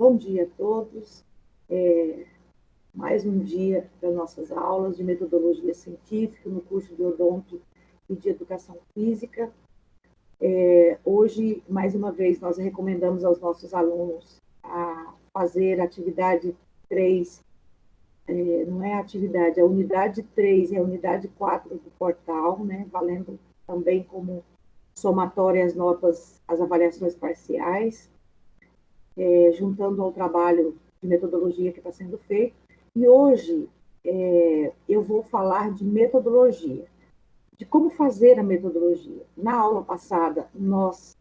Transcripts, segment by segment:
Bom dia a todos. Mais um dia das nossas aulas de metodologia científica no curso de odonto e de educação física. Hoje, mais uma vez, nós recomendamos aos nossos alunos a fazer a atividade 3, não é a atividade, a unidade 3 e a unidade 4 do portal, né, valendo também como somatória as notas, as avaliações parciais, juntando ao trabalho de metodologia que está sendo feito. E hoje eu vou falar de metodologia, de como fazer a metodologia. Na aula passada, nós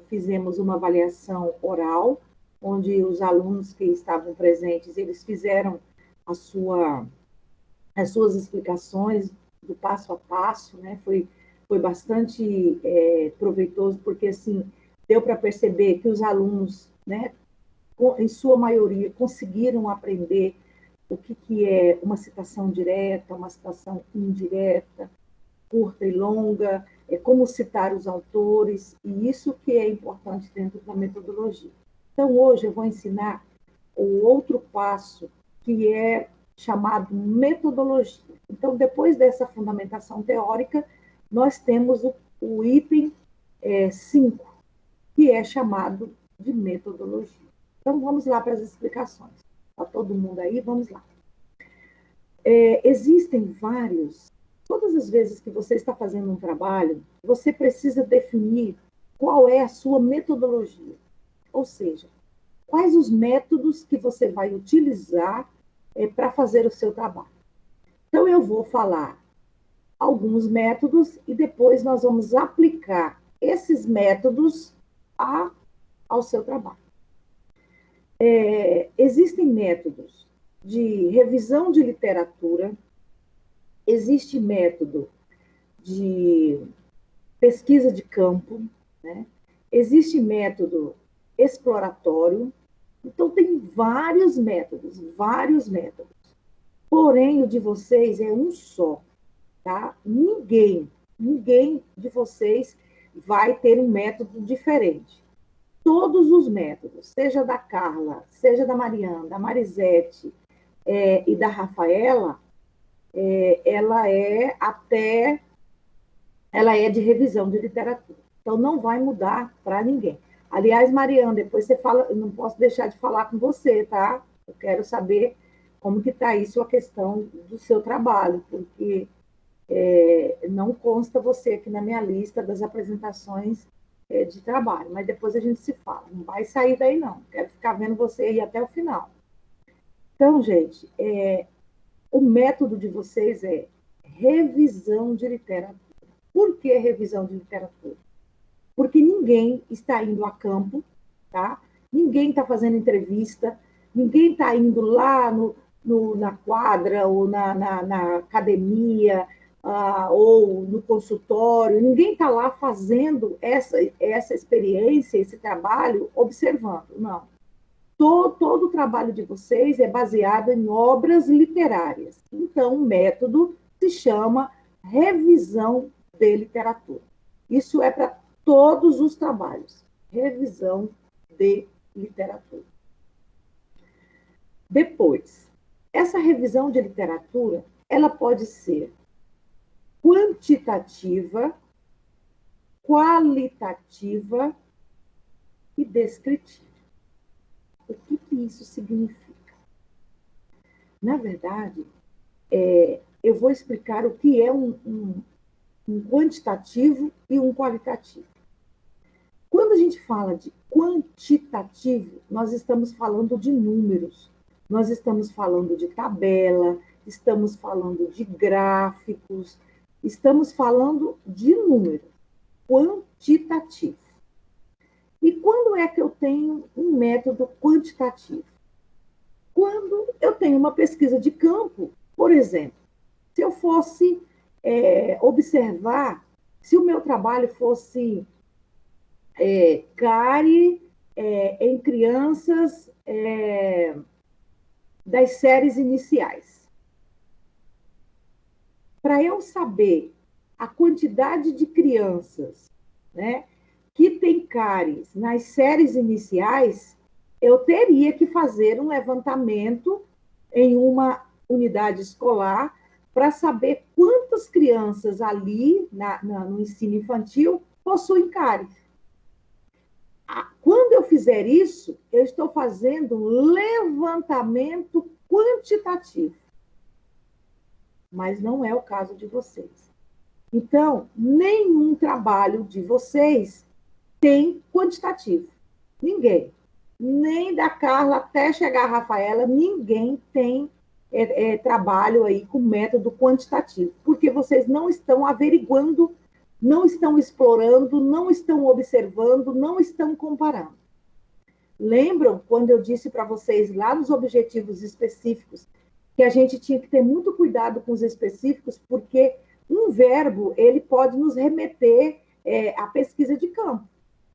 fizemos uma avaliação oral, onde os alunos que estavam presentes, eles fizeram as suas explicações do passo a passo, né? Foi bastante proveitoso, porque, assim, deu para perceber que os alunos, né, em sua maioria, conseguiram aprender o que é uma citação direta, uma citação indireta, curta e longa, como citar os autores, e isso que é importante dentro da metodologia. Então, hoje eu vou ensinar o outro passo, que é chamado metodologia. Então, depois dessa fundamentação teórica, nós temos o item 5, que é chamado de metodologia. Então, vamos lá para as explicações. Está todo mundo aí? Vamos lá. Existem vários. Todas as vezes que você está fazendo um trabalho, você precisa definir qual é a sua metodologia. Ou seja, quais os métodos que você vai utilizar para fazer o seu trabalho. Então, eu vou falar alguns métodos e depois nós vamos aplicar esses métodos ao seu trabalho. Existem métodos de revisão de literatura, existe método de pesquisa de campo, né? Existe método exploratório. Então, tem vários métodos. Porém, o de vocês é um só, tá? Ninguém de vocês vai ter um método diferente. Todos os métodos, seja da Carla, seja da Mariana, da Marisete e da Rafaela, ela é de revisão de literatura. Então, não vai mudar para ninguém. Aliás, Mariana, depois você fala, eu não posso deixar de falar com você, tá? Eu quero saber como que está isso a questão do seu trabalho, porque não consta você aqui na minha lista das apresentações de trabalho, mas depois a gente se fala. Não vai sair daí, não. Quero ficar vendo você aí até o final. Então, gente, o método de vocês é revisão de literatura. Por que revisão de literatura? Porque ninguém está indo a campo, tá? Ninguém está fazendo entrevista, ninguém está indo lá na quadra ou na academia ou no consultório, ninguém está lá fazendo essa experiência, esse trabalho, observando, não. Todo o trabalho de vocês é baseado em obras literárias. Então, o método se chama revisão de literatura. Isso é para todos os trabalhos. Revisão de literatura. Depois, essa revisão de literatura, ela pode ser quantitativa, qualitativa e descritiva. O que isso significa? Na verdade, eu vou explicar o que é um quantitativo e um qualitativo. Quando a gente fala de quantitativo, nós estamos falando de números, nós estamos falando de tabela, estamos falando de gráficos, estamos falando de número, quantitativo. E quando é que eu tenho um método quantitativo? Quando eu tenho uma pesquisa de campo, por exemplo, se eu fosse observar, se o meu trabalho fosse cárie em crianças das séries iniciais. Para eu saber a quantidade de crianças, né, que tem cáries nas séries iniciais, eu teria que fazer um levantamento em uma unidade escolar para saber quantas crianças ali no ensino infantil possuem cárie. Quando eu fizer isso, eu estou fazendo um levantamento quantitativo, mas não é o caso de vocês. Então, nenhum trabalho de vocês tem quantitativo. Ninguém. Nem da Carla até chegar a Rafaela, ninguém tem trabalho aí com método quantitativo, porque vocês não estão averiguando, não estão explorando, não estão observando, não estão comparando. Lembram quando eu disse para vocês lá nos objetivos específicos que a gente tinha que ter muito cuidado com os específicos, porque um verbo ele pode nos remeter à pesquisa de campo.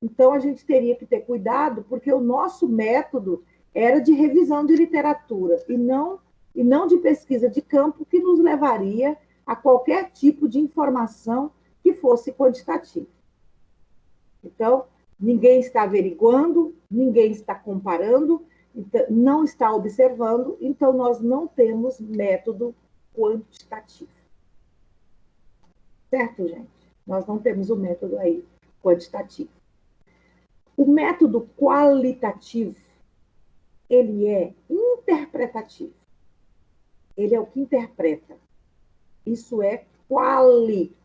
Então, a gente teria que ter cuidado, porque o nosso método era de revisão de literatura e não de pesquisa de campo, que nos levaria a qualquer tipo de informação que fosse quantitativa. Então, ninguém está averiguando, ninguém está comparando, não está observando, então nós não temos método quantitativo. Certo, gente? Nós não temos o método aí quantitativo. O método qualitativo, ele é interpretativo. Ele é o que interpreta. Isso é quali.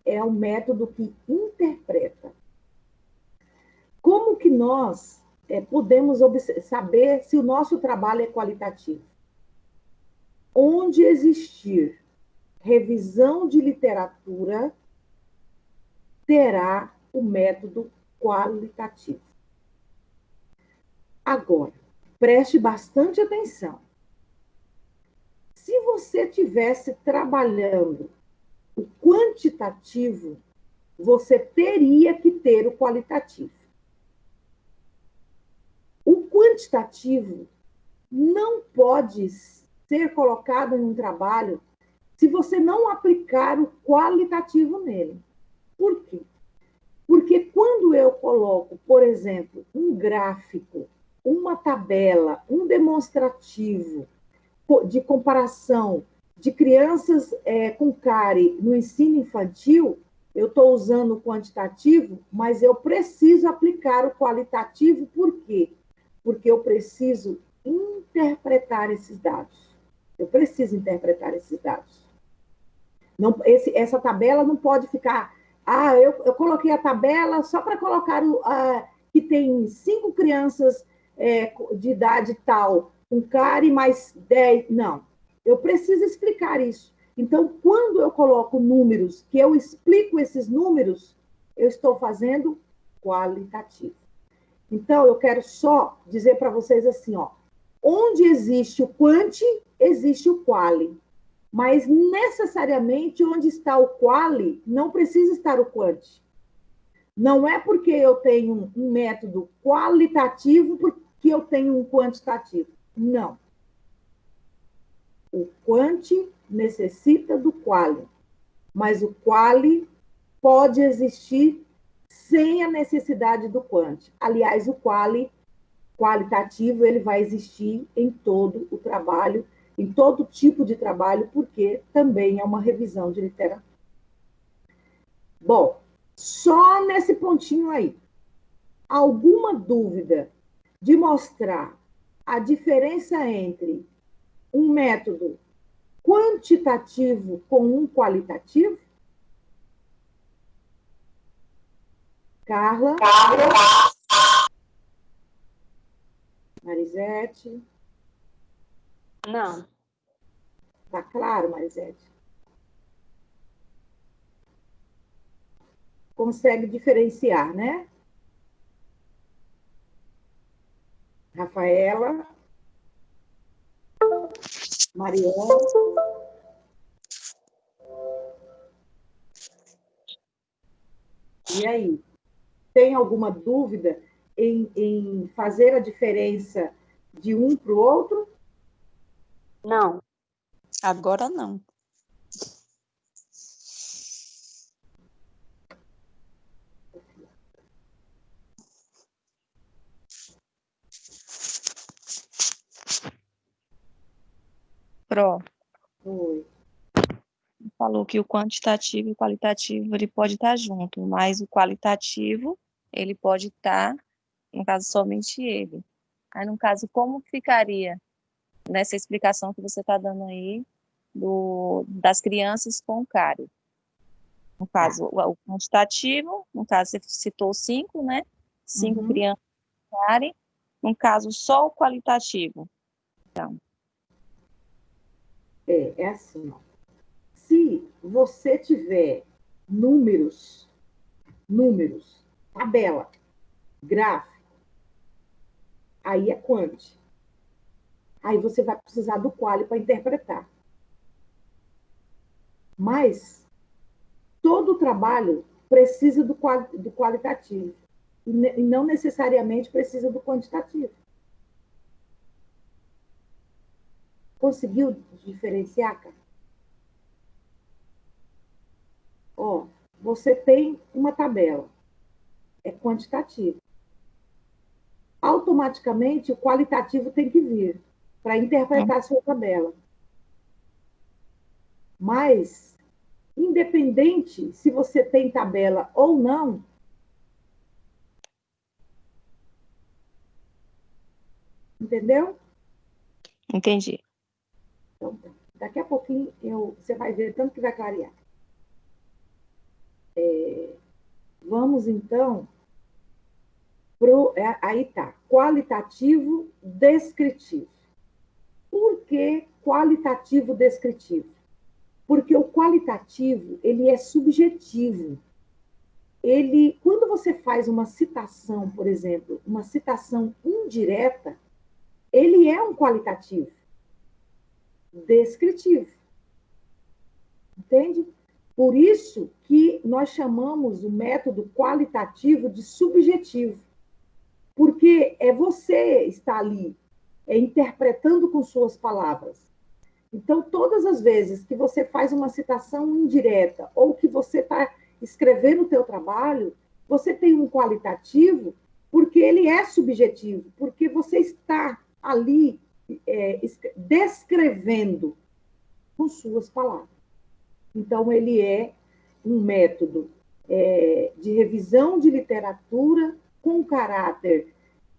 É um método que interpreta. Como que nós podemos saber se o nosso trabalho é qualitativo? Onde existir revisão de literatura, terá o método qualitativo. Agora, preste bastante atenção. Se você tivesse trabalhando o quantitativo, você teria que ter o qualitativo. O quantitativo não pode ser colocado em um trabalho se você não aplicar o qualitativo nele. Por quê? Porque quando eu coloco, por exemplo, um gráfico, uma tabela, um demonstrativo de comparação de crianças com cárie no ensino infantil, eu estou usando o quantitativo, mas eu preciso aplicar o qualitativo, por quê? Porque eu preciso interpretar esses dados. Eu preciso interpretar esses dados. Não, essa tabela não pode ficar. Eu coloquei a tabela só para colocar que tem 5 crianças de idade tal, com cárie mais 10. Não. Eu preciso explicar isso. Então, quando eu coloco números, que eu explico esses números, eu estou fazendo qualitativo. Então, eu quero só dizer para vocês assim, ó, onde existe o quanti, existe o quali. Mas necessariamente onde está o quali, não precisa estar o quanti. Não é porque eu tenho um método qualitativo que eu tenho um quantitativo. Não. O quanti necessita do quali, mas o quali pode existir sem a necessidade do quanti. Aliás, o qualitativo ele vai existir em todo o trabalho, em todo tipo de trabalho, porque também é uma revisão de literatura. Bom, só nesse pontinho aí. Alguma dúvida de mostrar a diferença entre um método quantitativo com um qualitativo? Carla? Marisete? Não. Tá claro, Marisete? Consegue diferenciar, né? Rafaela? Mariana? E aí? Tem alguma dúvida em fazer a diferença de um para o outro? Não. Agora não. Pro, Oi. falou que o quantitativo e o qualitativo ele pode estar junto, mas o qualitativo ele pode estar, no caso, somente ele. Aí, no caso, como ficaria nessa explicação que você está dando aí das crianças com cárie? No caso, o quantitativo, no caso, você citou 5, né? 5 Uhum. crianças com cárie. No caso, só o qualitativo. Então, É assim, ó. Se você tiver números, tabela, gráfico, aí é quant. Aí você vai precisar do quali para interpretar. Mas todo trabalho precisa do qualitativo e não necessariamente precisa do quantitativo. Conseguiu diferenciar, cara? Ó, você tem uma tabela, é quantitativo. Automaticamente, o qualitativo tem que vir para interpretar a sua tabela. Mas, independente se você tem tabela ou não, entendeu? entendi. Então, daqui a pouquinho você vai ver tanto que vai clarear. Vamos, então, aí tá, qualitativo descritivo. Por que qualitativo descritivo? Porque o qualitativo, ele é subjetivo. Quando você faz uma citação, por exemplo, uma citação indireta, ele é um qualitativo descritivo. Entende? Por isso que nós chamamos o método qualitativo de subjetivo. Porque é você está ali interpretando com suas palavras. Então, todas as vezes que você faz uma citação indireta ou que você está escrevendo o teu trabalho, você tem um qualitativo porque ele é subjetivo, porque você está ali descrevendo com suas palavras. Então, ele é um método de revisão de literatura com caráter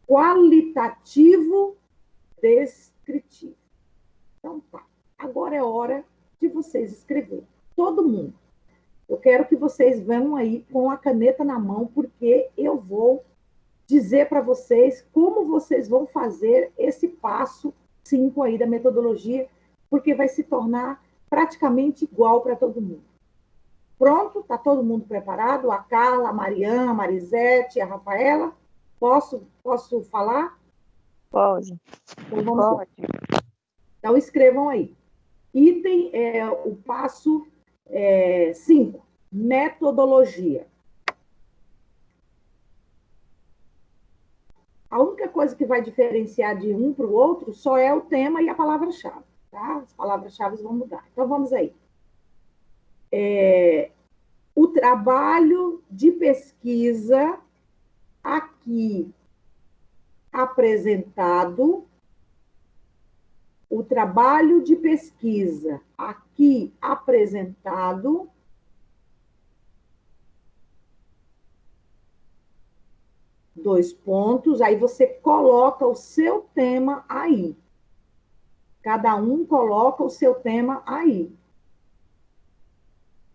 qualitativo descritivo. Então, tá. Agora é hora de vocês escreverem. Todo mundo. Eu quero que vocês vão aí com a caneta na mão, porque eu vou dizer para vocês como vocês vão fazer esse passo 5 aí da metodologia, porque vai se tornar praticamente igual para todo mundo. Pronto? Está todo mundo preparado? A Carla, a Mariana, a Marisete, a Rafaela? Posso falar? Pode. Então vamos lá. Então escrevam aí. Item é o passo 5, metodologia. A única coisa que vai diferenciar de um para o outro só é o tema e a palavra-chave. Tá? As palavras-chave vão mudar. Então vamos aí. O trabalho de pesquisa aqui apresentado, o trabalho de pesquisa aqui apresentado dois pontos, aí você coloca o seu tema aí. Cada um coloca o seu tema aí.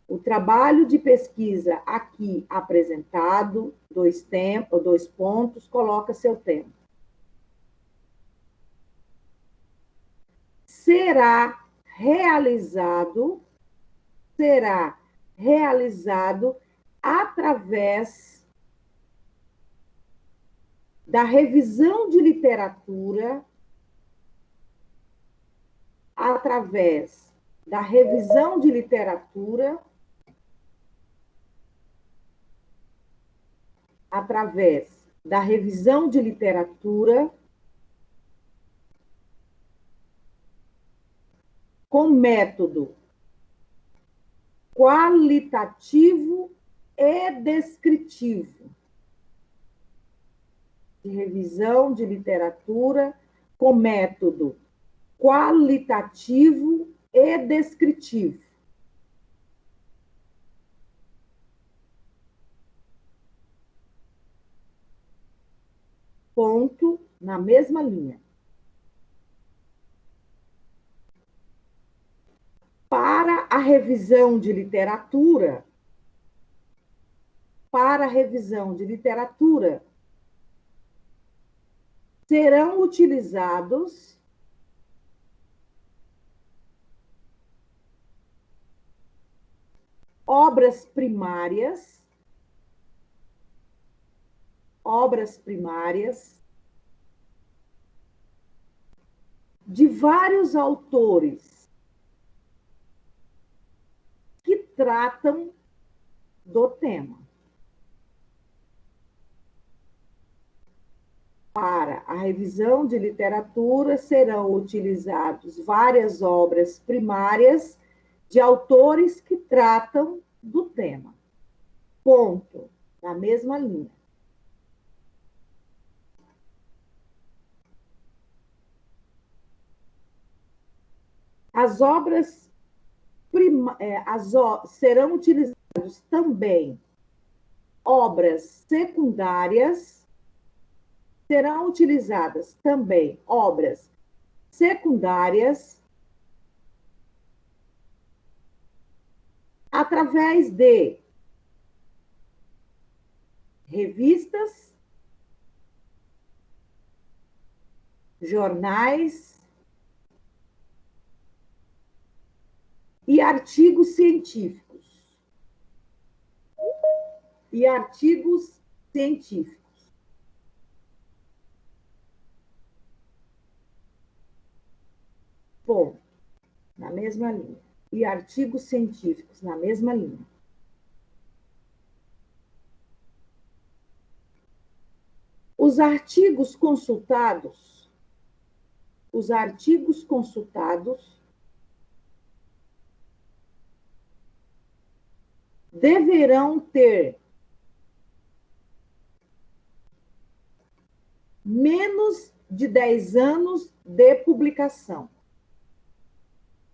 O trabalho de pesquisa aqui apresentado, dois pontos, coloca seu tema. Será realizado através da revisão de literatura, através da revisão de literatura, com método qualitativo e descritivo. De revisão de literatura com método qualitativo e descritivo. Ponto, na mesma linha. Para a revisão de literatura, serão utilizados obras primárias de vários autores que tratam do tema. Para a revisão de literatura serão utilizados várias obras primárias de autores que tratam do tema. Ponto, na mesma linha. As obras serão utilizadas também obras secundárias, através de revistas, jornais e artigos científicos. Bom, na mesma linha. E artigos científicos, na mesma linha. Os artigos consultados deverão ter menos de 10 anos de publicação.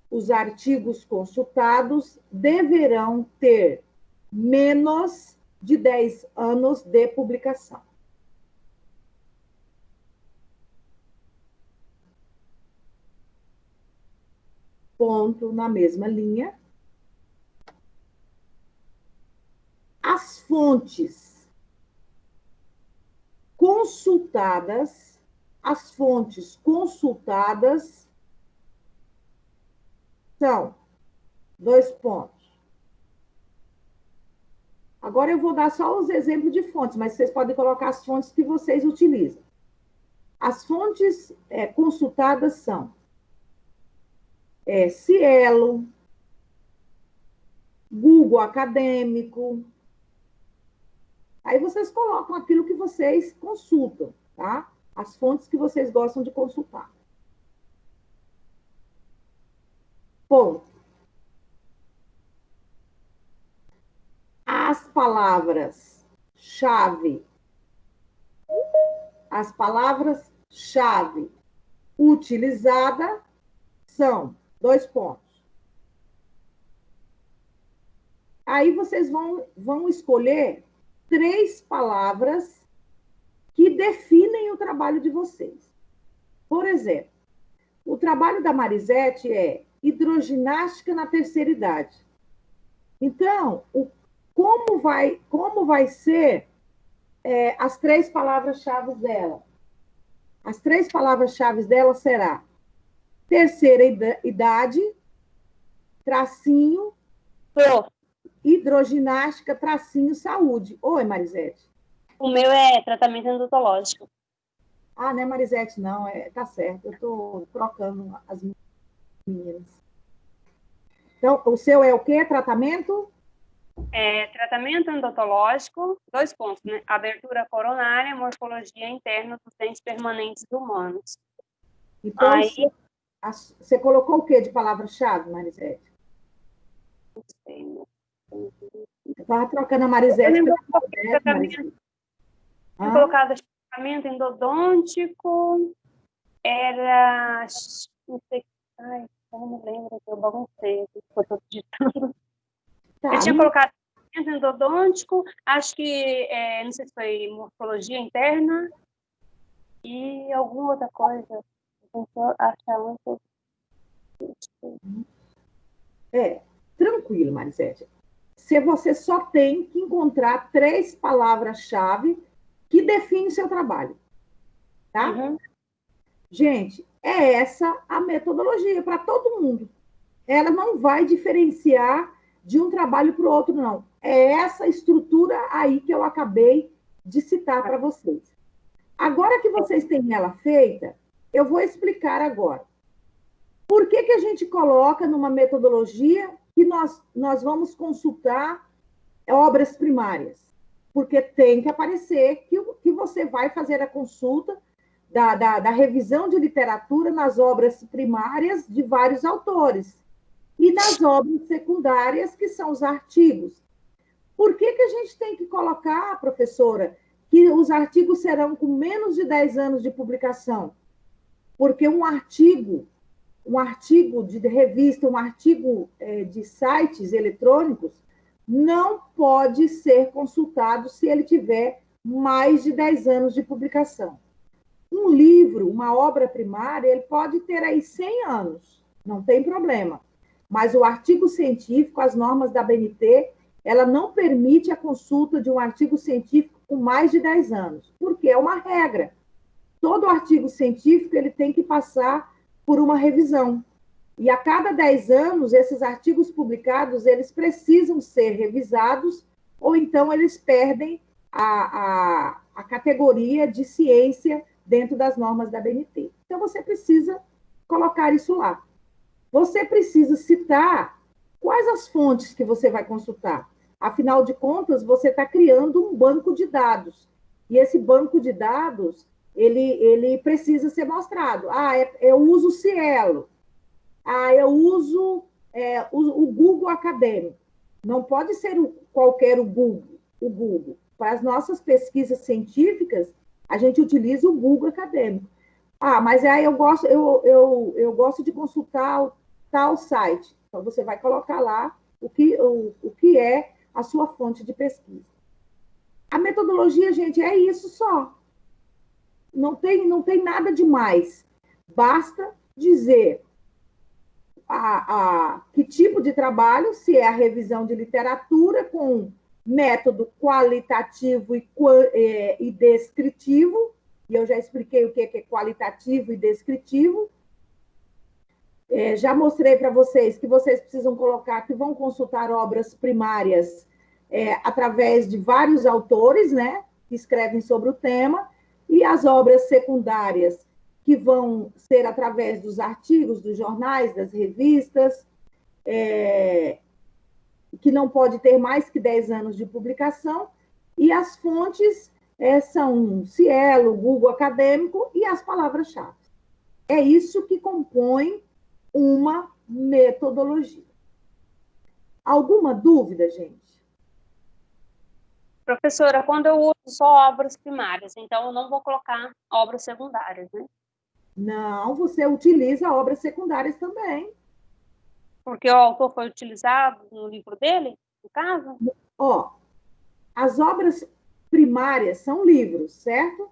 Os artigos consultados deverão ter menos de 10 anos de publicação. Ponto, na mesma linha. As fontes consultadas são 2 pontos. Agora eu vou dar só os exemplos de fontes, mas vocês podem colocar as fontes que vocês utilizam. As fontes consultadas são Cielo, Google Acadêmico. Aí vocês colocam aquilo que vocês consultam, tá? As fontes que vocês gostam de consultar. Ponto. As palavras-chave utilizadas são 2 pontos. Aí vocês vão escolher 3 palavras que definem o trabalho de vocês. Por exemplo, o trabalho da Marisete é hidroginástica na terceira idade. Então, como vai ser as 3 palavras-chave dela? As 3 palavras-chave dela será terceira idade, tracinho, hidroginástica, tracinho, saúde. Oi, Marisete. O meu é tratamento odontológico. Ah, não é Marisete, não. Tá certo. Eu estou trocando as minhas. Então, o seu é o quê? Tratamento? Tratamento odontológico, 2 pontos, né? Abertura coronária, morfologia interna dos dentes permanentes humanos. Então, aí, você colocou o quê de palavra-chave, Marisete? Não sei, né? Eu estava trocando a Marisete. Colocado tratamento endodôntico, era não sei. Ai, eu não me lembro que eu baguncei aqui, que eu tô digitando. Tá, Eu tinha colocado endodôntico, acho que, não sei se foi morfologia interna e alguma outra coisa. Tentou achar muito. tranquilo, Marisete. Se você só tem que encontrar 3 palavras-chave que definem seu trabalho, tá? Uhum. Gente, é essa a metodologia para todo mundo. Ela não vai diferenciar de um trabalho para o outro, não. É essa estrutura aí que eu acabei de citar para vocês. Agora que vocês têm ela feita, eu vou explicar agora. Por que a gente coloca numa metodologia que nós vamos consultar obras primárias? Porque tem que aparecer que você vai fazer a consulta da revisão de literatura nas obras primárias de vários autores e nas obras secundárias, que são os artigos. Por que a gente tem que colocar, professora, que os artigos serão com menos de 10 anos de publicação? Porque um artigo de revista, um artigo de sites eletrônicos, não pode ser consultado se ele tiver mais de 10 anos de publicação. Um livro, uma obra primária, ele pode ter aí 100 anos, não tem problema. Mas o artigo científico, as normas da BNT, ela não permite a consulta de um artigo científico com mais de 10 anos, porque é uma regra. Todo artigo científico ele tem que passar por uma revisão. E a cada 10 anos, esses artigos publicados, eles precisam ser revisados, ou então eles perdem a categoria de ciência dentro das normas da BNT. Então, você precisa colocar isso lá. Você precisa citar quais as fontes que você vai consultar. Afinal de contas, você está criando um banco de dados. E esse banco de dados, ele precisa ser mostrado. Eu uso o Cielo. Eu uso o Google Acadêmico. Não pode ser qualquer o Google. Para as nossas pesquisas científicas, a gente utiliza o Google Acadêmico. Mas aí eu gosto de consultar tal site. Então, você vai colocar lá o que é a sua fonte de pesquisa. A metodologia, gente, é isso só. Não tem nada demais. Basta dizer que tipo de trabalho, se é a revisão de literatura com método qualitativo e descritivo, e eu já expliquei o que é qualitativo e descritivo. Já mostrei para vocês que vocês precisam colocar que vão consultar obras primárias através de vários autores, né, que escrevem sobre o tema, e as obras secundárias, que vão ser através dos artigos, dos jornais, das revistas, que não pode ter mais que 10 anos de publicação, e as fontes são Cielo, Google Acadêmico e as palavras-chave. É isso que compõe uma metodologia. Alguma dúvida, gente? Professora, quando eu uso só obras primárias, então eu não vou colocar obras secundárias, né? Não, você utiliza obras secundárias também. Porque o autor foi utilizado no livro dele, no caso? As obras primárias são livros, certo?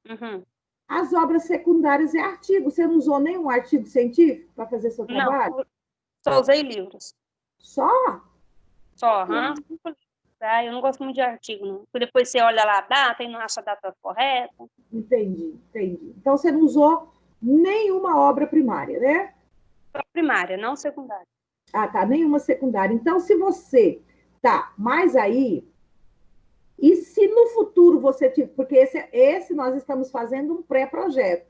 Uhum. As obras secundárias é artigo. Você não usou nenhum artigo científico para fazer seu trabalho? Não, só usei livros. Só? Só, eu não gosto muito de artigo, não. Porque depois você olha lá a data e não acha a data correta. Entendi. Então, você não usou nenhuma obra primária, né? Só primária, não secundária. Tá, nenhuma secundária. Então, se você tá mais aí, e se no futuro você tiver, porque esse nós estamos fazendo um pré-projeto.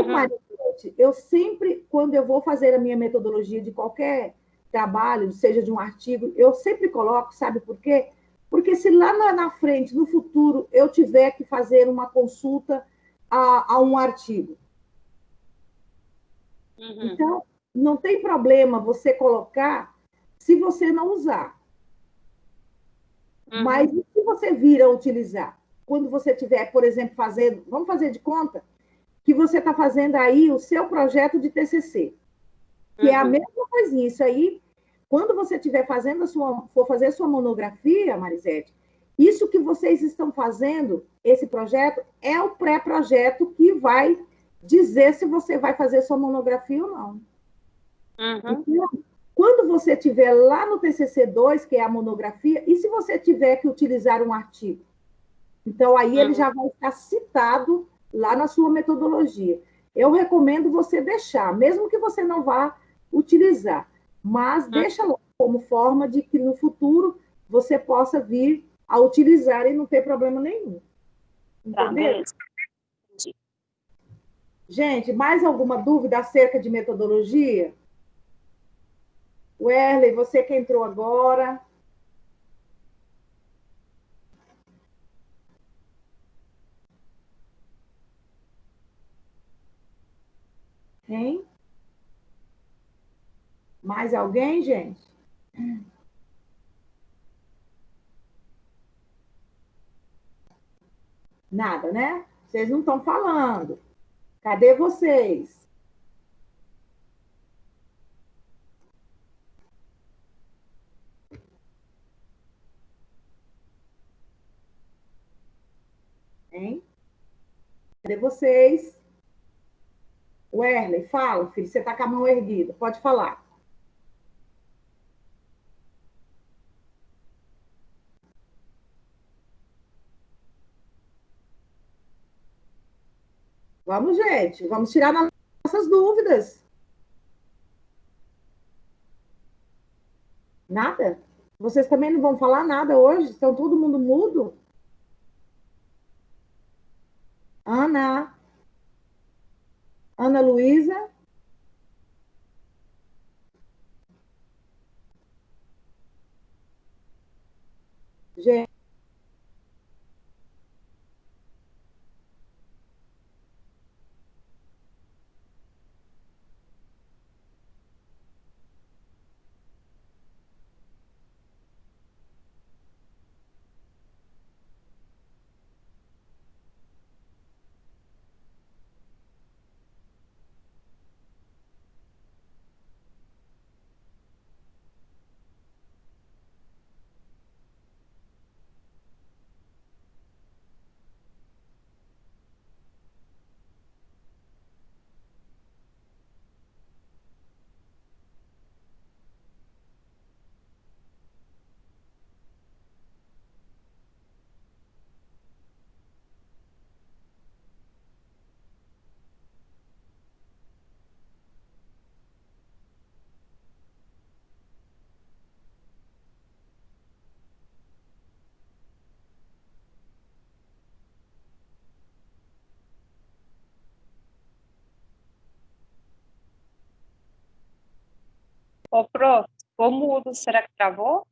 Marisete, eu sempre, quando eu vou fazer a minha metodologia de qualquer trabalho, seja de um artigo, eu sempre coloco, sabe por quê? Porque se lá na frente, no futuro, eu tiver que fazer uma consulta a um artigo. Então, não tem problema você colocar se você não usar. Mas e se você vir a utilizar? Quando você estiver, por exemplo, vamos fazer de conta que você está fazendo aí o seu projeto de TCC, que é a mesma coisinha. Isso aí, quando você estiver fazendo for fazer a sua monografia, Marisete, isso que vocês estão fazendo, esse projeto, é o pré-projeto que vai dizer se você vai fazer sua monografia ou não. Então, quando você estiver lá no TCC2, que é a monografia, e se você tiver que utilizar um artigo? Então, aí ele já vai estar citado lá na sua metodologia. Eu recomendo você deixar, mesmo que você não vá utilizar, mas deixa lá como forma de que no futuro você possa vir a utilizar e não ter problema nenhum. Entendeu? Entendi. Gente, mais alguma dúvida acerca de metodologia? Werley, você que entrou agora. Hein? Mais alguém, gente? Nada, né? Vocês não estão falando. Cadê vocês? Hein? Cadê vocês? Werley, fala, filho. Você está com a mão erguida. Pode falar. Vamos, gente. Vamos tirar nossas dúvidas. Nada? Vocês também não vão falar nada hoje? Estão todo mundo mudo? Ana? Ana Luísa? Gente, Ô, prof, ficou mudo, será que travou?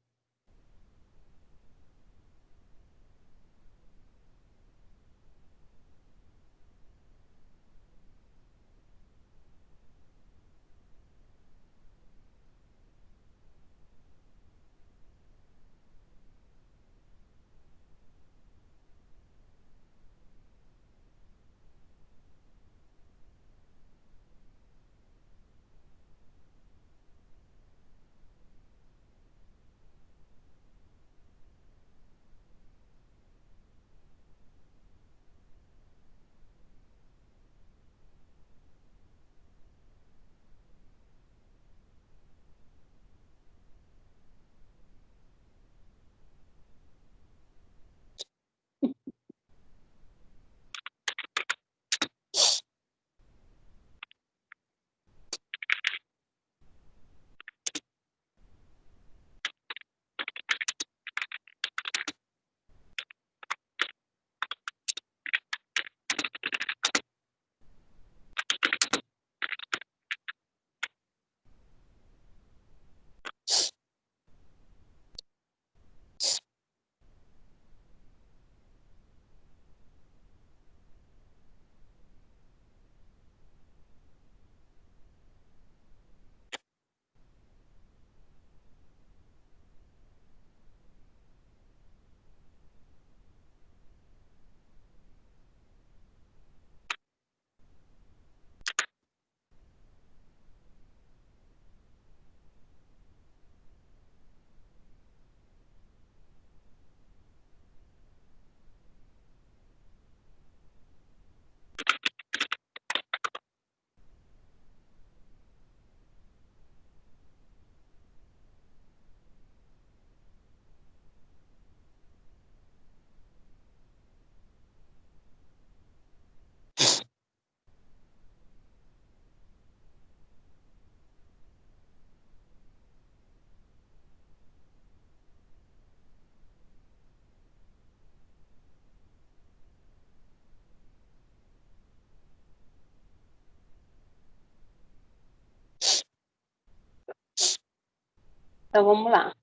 Então, vamos lá.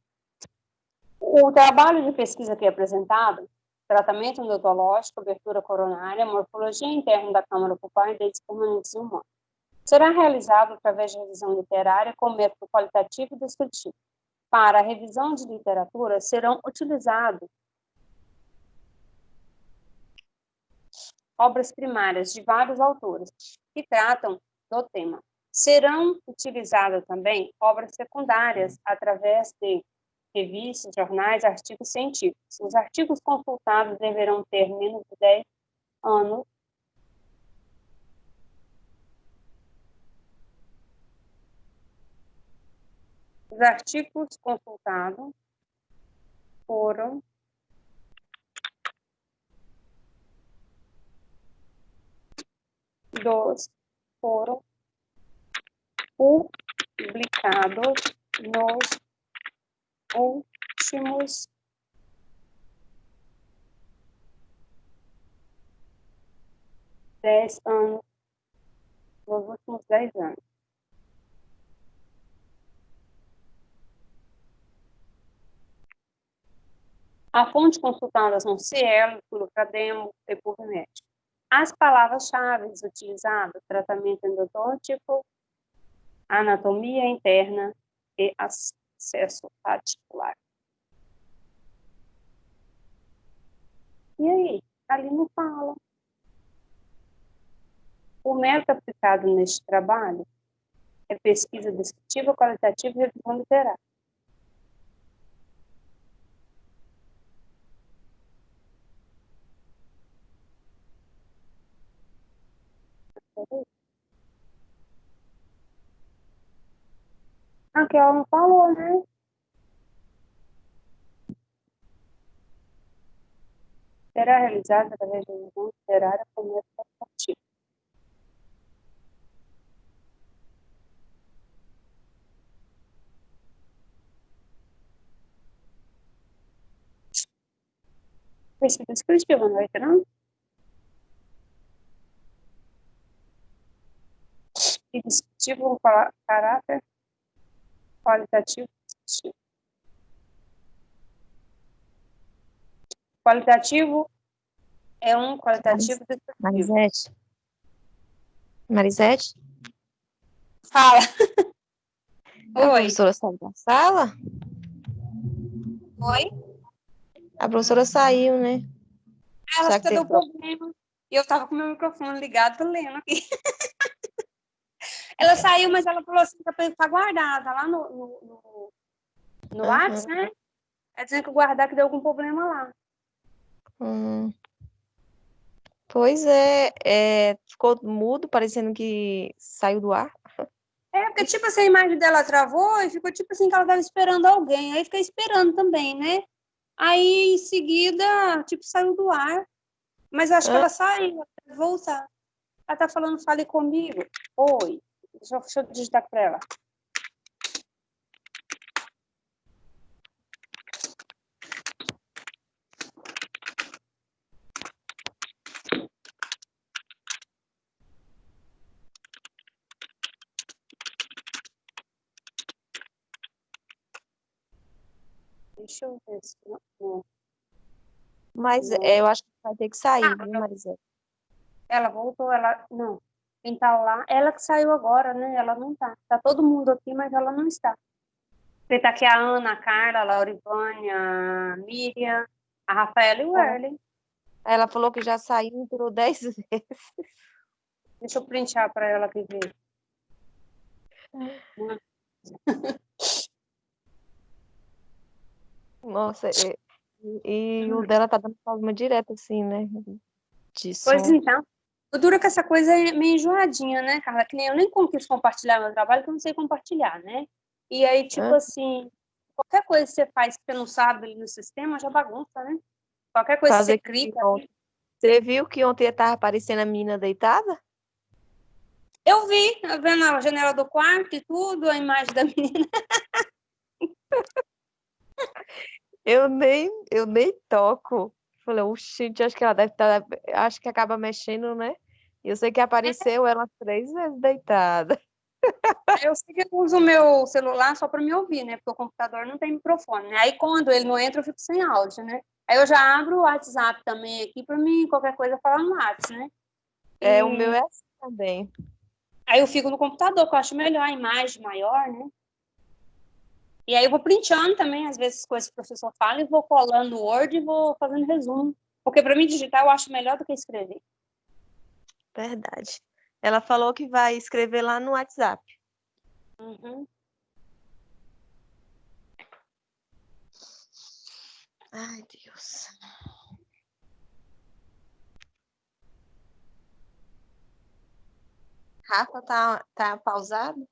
O trabalho de pesquisa aqui apresentado, tratamento odontológico, abertura coronária, morfologia interna da câmara pulpar e dentes permanentes em humano, será realizado através de revisão literária com método qualitativo e descritivo. Para a revisão de literatura, serão utilizados obras primárias de vários autores que tratam do tema. Serão utilizadas também obras secundárias através de revistas, jornais, artigos científicos. Os artigos consultados deverão ter menos de 10 anos. Os artigos consultados foram publicados nos últimos 10 anos. Nos últimos 10 anos. A fonte consultada são Cielo, Lucademo e PubMed. As palavras-chave utilizadas: tratamento endodôntico, anatomia interna e acesso articular. E aí? Ali não fala. O método aplicado neste trabalho é pesquisa descritiva, qualitativa e revisão literária. Aqui ela não falou, né? Será realizada através de revisão literária com método qualitativo. Pesquisa descritiva, não é que não? E descritivo com caráter qualitativo e descritivo. Qualitativo é um qualitativo descritivo. Marisete? Fala. A Oi. professora saiu da sala? Oi? A professora saiu, né? Ela Será acho que que deu teve problema. E eu tava com meu microfone ligado, tô lendo aqui. Ela saiu, mas ela falou assim que tá guardada lá no WhatsApp, né? Ela dizendo que guardar que deu algum problema lá. Pois é, ficou mudo, parecendo que saiu do ar. É, porque tipo assim, a imagem dela travou e ficou tipo assim que ela tava esperando alguém. Aí fica esperando também, né? Aí em seguida, tipo, saiu do ar. Mas eu acho que ela saiu, ela vai voltar. Ela tá falando, fale comigo. Oi. Deixa eu digitar para ela. Deixa eu ver se não. Mas eu acho que vai ter que sair, viu, Marisete? Ela voltou, ela. Não. Quem tá lá, ela que saiu agora, né? Ela não tá. Tá todo mundo aqui, mas ela não está. Porque tá aqui a Ana, a Carla, a Laurivânia, a Miriam, a Rafaela e o Erlen. Ela falou que já saiu e entrou 10 vezes. Deixa eu printar para ela aqui ver. Nossa, e o dela tá dando problema direto, assim, né? De Pois som. então. O duro é que essa coisa é meio enjoadinha, né, Carla? Que nem eu nem quis compartilhar meu trabalho, porque eu não sei compartilhar, né? E aí, tipo assim, qualquer coisa que você faz que você não sabe ali no sistema, já bagunça, né? Qualquer coisa que você clica. Você viu que ontem tava aparecendo a menina deitada? Eu vi, vendo a janela do quarto e tudo, a imagem da menina. Eu nem toco. Falei, gente, acho que ela deve estar. Acho que acaba mexendo, né? E eu sei que apareceu ela 3 vezes deitada. Eu sei que eu uso o meu celular só para me ouvir, né? Porque o computador não tem microfone, né? Aí quando ele não entra, eu fico sem áudio, né? Aí eu já abro o WhatsApp também aqui para mim, qualquer coisa, falar no WhatsApp, né? O meu é assim também. Aí eu fico no computador, que eu acho melhor, a imagem maior, né? E aí eu vou printando também, às vezes, coisas que o professor fala, e vou colando no Word e vou fazendo resumo. Porque para mim digitar eu acho melhor do que escrever. Verdade. Ela falou que vai escrever lá no WhatsApp. Uhum. Ai, Deus. Rafa tá pausado?